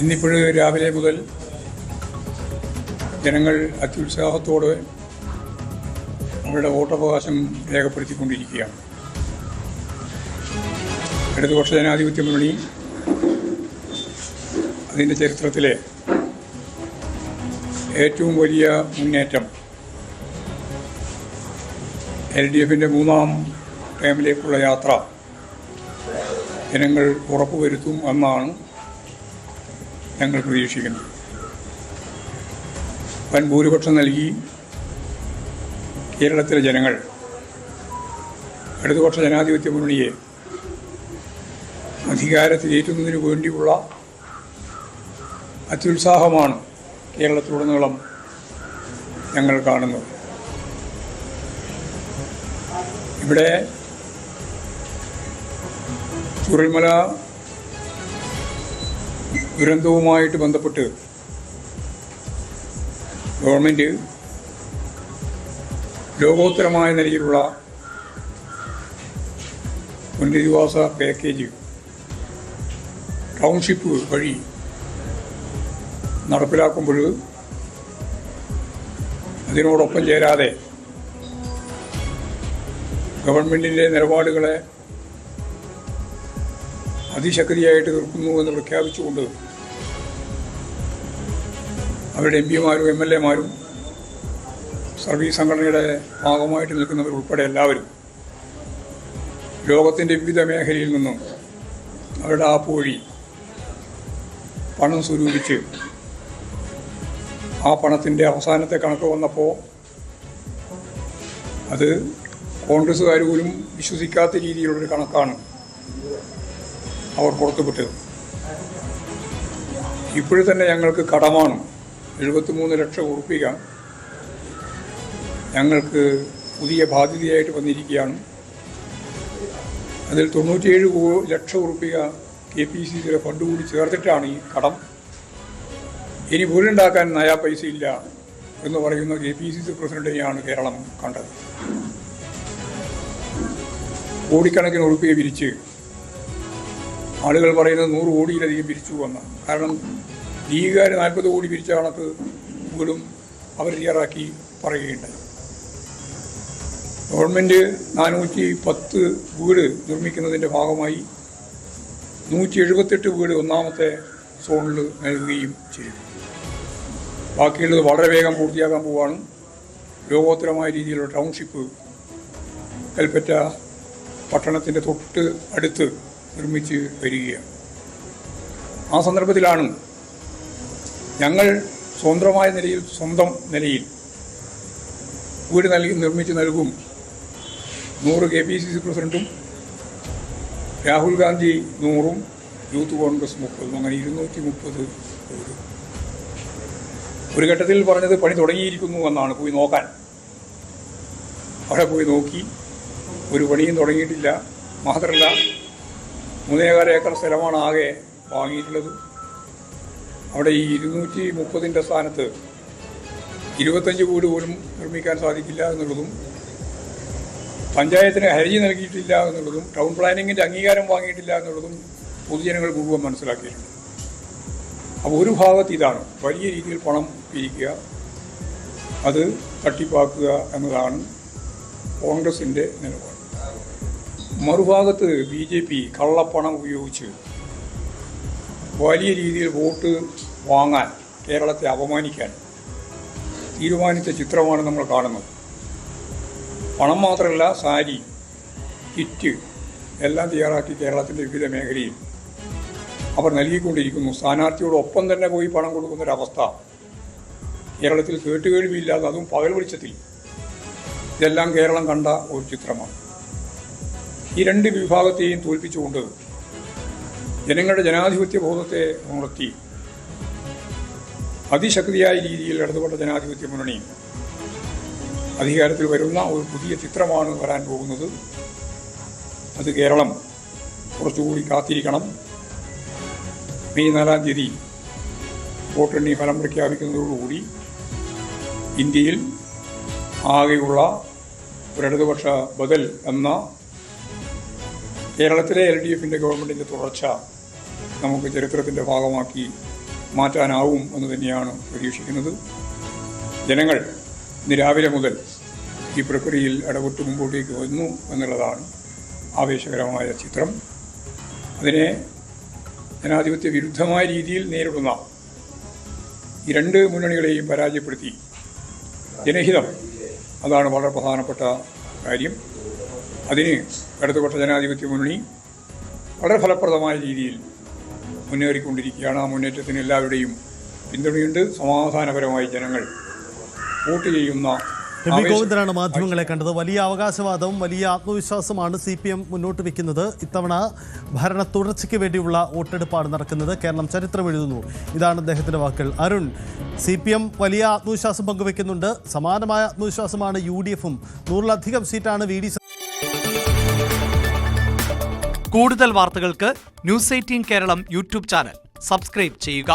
ഇന്നിപ്പോൾ രാവിലെ മുതൽ ജനങ്ങൾ അത്യുത്സാഹത്തോടെ അവരുടെ വോട്ടവകാശം രേഖപ്പെടുത്തിക്കൊണ്ടിരിക്കുകയാണ്. ഇടതുപക്ഷ ജനാധിപത്യ മുന്നണി അതിൻ്റെ ചരിത്രത്തിലെ ഏറ്റവും വലിയ മുന്നേറ്റം LDFിൻ്റെ മൂന്നാം ടേമിലേക്കുള്ള യാത്ര ജനങ്ങൾ ഉറപ്പുവരുത്തും എന്നാണ് ഞങ്ങൾ പ്രതീക്ഷിക്കുന്നത്. വൻ ഭൂരിപക്ഷം നൽകി കേരളത്തിലെ ജനങ്ങൾ ഇടതുപക്ഷ ജനാധിപത്യ മുന്നണിയെ അധികാരത്തിലേറ്റുന്നതിന് വേണ്ടിയുള്ള അത്യുത്സാഹമാണ് കേരളത്തിലുടനീളം ഞങ്ങൾ കാണുന്നത്. ഇവിടെ ചൂരൽമല ദുരന്തവുമായിട്ട് ബന്ധപ്പെട്ട് ഗവൺമെൻറ് ലോകോത്തരമായ നിലയിലുള്ള പുനരധിവാസ പാക്കേജ് ടൗൺഷിപ്പ് വഴി നടപ്പിലാക്കുമ്പോൾ അതിനോടൊപ്പം ചേരാതെ ഗവൺമെൻറ്റിൻ്റെ നിലപാടുകളെ അതിശക്തിയായിട്ട് എതിർക്കുന്നു എന്ന് പ്രഖ്യാപിച്ചുകൊണ്ട് അവരുടെ MP-മാരും MLA-മാരും സർവീസ് സംഘടനയുടെ ഭാഗമായിട്ട് നിൽക്കുന്നവരുൾപ്പെടെ എല്ലാവരും ലോകത്തിൻ്റെ വിവിധ മേഖലയിൽ നിന്നും അവരുടെ ആപ്പ് വഴി പണം സ്വരൂപിച്ച് ആ പണത്തിൻ്റെ അവസാനത്തെ കണക്ക് വന്നപ്പോൾ അത് കോൺഗ്രസ്സുകാർ പോലും വിശ്വസിക്കാത്ത രീതിയിലുള്ളൊരു കണക്കാണ് അവർ പുറത്തുവിട്ടത്. ഇപ്പോഴും തന്നെ ഞങ്ങൾക്ക് കടമാണ് 73 ലക്ഷം ഉറുപ്പിക ഞങ്ങൾക്ക് പുതിയ ബാധ്യതയായിട്ട് വന്നിരിക്കുകയാണ്. അതിൽ 97 ലക്ഷം ഉറുപ്പിക KPCCയുടെ ഫണ്ട് കൂടി ചേർത്തിട്ടാണ് ഈ കടം. ഇനി വീടുണ്ടാക്കാൻ നയാ പൈസ ഇല്ല എന്ന് പറയുന്ന KPCC പ്രസിഡന്റിനെയാണ് കേരളം കണ്ടത്. കോടിക്കണക്കിന് ഉറുപ്പിക പിരിച്ച് ആളുകൾ പറയുന്നത് 100 കോടിയിലധികം പിരിച്ചു എന്നാണ്. കാരണം ലീഗുകാർ 40 കോടി പിരിച്ച കണക്ക് വീടും അവർ തയ്യാറാക്കി പറയുകയുണ്ടായി. ഗവൺമെൻറ് 410 വീട് നിർമ്മിക്കുന്നതിൻ്റെ ഭാഗമായി 178 വീട് ഒന്നാമത്തെ സോണിൽ നൽകുകയും ചെയ്തു. ബാക്കിയുള്ളത് വളരെ വേഗം പൂർത്തിയാക്കാൻ പോവുകയാണ്. ലോകോത്തരമായ രീതിയിലുള്ള ടൗൺഷിപ്പ് കൽപ്പറ്റ പട്ടണത്തിൻ്റെ തൊട്ട് അടുത്ത് നിർമ്മിച്ച് വരികയാണ്. ആ സന്ദർഭത്തിലാണ് ഞങ്ങൾ സ്വന്തം നിലയിൽ വീട് നിർമ്മിച്ച് നൽകും. 100 KPCC പ്രസിഡന്റും രാഹുൽ ഗാന്ധി 100ഉം യൂത്ത് കോൺഗ്രസ് 30, അങ്ങനെ 230 വീട്. ഒരു ഘട്ടത്തിൽ പറഞ്ഞത് പണി തുടങ്ങിയിരിക്കുന്നു എന്നാണ്. പോയി നോക്കാൻ അവിടെ പോയി നോക്കി, ഒരു പണിയും തുടങ്ങിയിട്ടില്ല. മാത്രമല്ല 3.25 ഏക്കർ സ്ഥലമാണ് ആകെ വാങ്ങിയിട്ടുള്ളത്. അവിടെ ഈ 230ൻ്റെ സ്ഥാനത്ത് 25 വീട് പോലും നിർമ്മിക്കാൻ സാധിക്കില്ല എന്നുള്ളതും, പഞ്ചായത്തിന് ഹർജി നൽകിയിട്ടില്ല എന്നുള്ളതും, ടൗൺ പ്ലാനിങ്ങിൻ്റെ അംഗീകാരം വാങ്ങിയിട്ടില്ല എന്നുള്ളതും പൊതുജനങ്ങൾ മുഴുവൻ മനസ്സിലാക്കിയിട്ടുണ്ട്. അപ്പോൾ ഒരു ഭാഗത്ത് ഇതാണ് വലിയ രീതിയിൽ പണം പിരിക്കുക, അത് തട്ടിപ്പാക്കുക എന്നതാണ് കോൺഗ്രസിൻ്റെ നിലപാട്. മറുഭാഗത്ത് BJP കള്ളപ്പണം ഉപയോഗിച്ച് വലിയ രീതിയിൽ വോട്ട് വാങ്ങാൻ, കേരളത്തെ അപമാനിക്കാൻ തീരുമാനിച്ച ചിത്രമാണ് നമ്മൾ കാണുന്നത്. പണം മാത്രമല്ല, സാരി, കിറ്റ് എല്ലാം തയ്യാറാക്കി കേരളത്തിൻ്റെ വിവിധ മേഖലയിൽ അവർ നൽകിക്കൊണ്ടിരിക്കുന്നു. സ്ഥാനാർത്ഥിയോടൊപ്പം തന്നെ പോയി പണം കൊടുക്കുന്നൊരവസ്ഥ കേരളത്തിൽ കേട്ടുകേൾവിയില്ലാതെ, അതും പകൽ വെളിച്ചത്തിൽ. ഇതെല്ലാം കേരളം കണ്ട ഒരു ചിത്രമാണ്. ഈ രണ്ട് വിഭാഗത്തെയും തോൽപ്പിച്ചുകൊണ്ട് ജനങ്ങളുടെ ജനാധിപത്യ ബോധത്തെ ഉണർത്തി അതിശക്തിയായ രീതിയിൽ ഇടതുപക്ഷ ജനാധിപത്യ മുന്നണി അധികാരത്തിൽ വരുന്ന ഒരു പുതിയ ചിത്രമാണ് വരാൻ പോകുന്നത്. അത് കേരളം കുറച്ചുകൂടി കാത്തിരിക്കണം. മെയ് 4-ാം തീയതി വോട്ടെണ്ണി ഫലം പ്രഖ്യാപിക്കുന്നതോടുകൂടി ഇന്ത്യയിൽ ആകെയുള്ള ഒരു ഇടതുപക്ഷ ബദൽ എന്ന കേരളത്തിലെ LDFിൻ്റെ ഗവൺമെൻറ്റിൻ്റെ തുടർച്ച നമുക്ക് ചരിത്രത്തിൻ്റെ ഭാഗമാക്കി മാറ്റാനാവും എന്ന് തന്നെയാണ് പ്രതീക്ഷിക്കുന്നത്. ജനങ്ങൾ ഇന്ന് രാവിലെ മുതൽ ഈ പ്രക്രിയയിൽ ഇടപെട്ട് മുമ്പോട്ടേക്ക് വന്നു എന്നുള്ളതാണ് ആവേശകരമായ ചിത്രം. അതിനെ ജനാധിപത്യ വിരുദ്ധമായ രീതിയിൽ നേരിടുന്ന ഈ രണ്ട് മുന്നണികളെയും പരാജയപ്പെടുത്തി ജനഹിതം, അതാണ് വളരെ പ്രധാനപ്പെട്ട കാര്യം. അതിന് ഇടതുപക്ഷ ജനാധിപത്യ മുന്നണി വളരെ ഫലപ്രദമായ രീതിയിൽ മുന്നേറിക്കൊണ്ടിരിക്കുകയാണ്. ആ മുന്നേറ്റത്തിന് എല്ലാവരുടെയും പിന്തുണയുണ്ട്. സമാധാനപരമായി ജനങ്ങൾ വോട്ട് ചെയ്യുന്ന ഗോവിന്ദനാണ് മാധ്യമങ്ങളെ കണ്ടത്. വലിയ അവകാശവാദവും വലിയ ആത്മവിശ്വാസമാണ് CPM മുന്നോട്ട് വെക്കുന്നത്. ഇത്തവണ ഭരണ തുടർച്ചയ്ക്ക് വേണ്ടിയുള്ള വോട്ടെടുപ്പാണ് നടക്കുന്നത്. കേരളം ചരിത്രം എഴുതുന്നു. ഇതാണ് അദ്ദേഹത്തിന്റെ വാക്കുകൾ. അരുൺ, CPM വലിയ ആത്മവിശ്വാസം പങ്കുവെക്കുന്നുണ്ട്. സമാനമായ ആത്മവിശ്വാസമാണ് UDFും. 100-ലധികം സീറ്റാണ് VD. കൂടുതൽ വാർത്തകൾക്ക് News 18 Keralam YouTube channel subscribe ചെയ്യുക.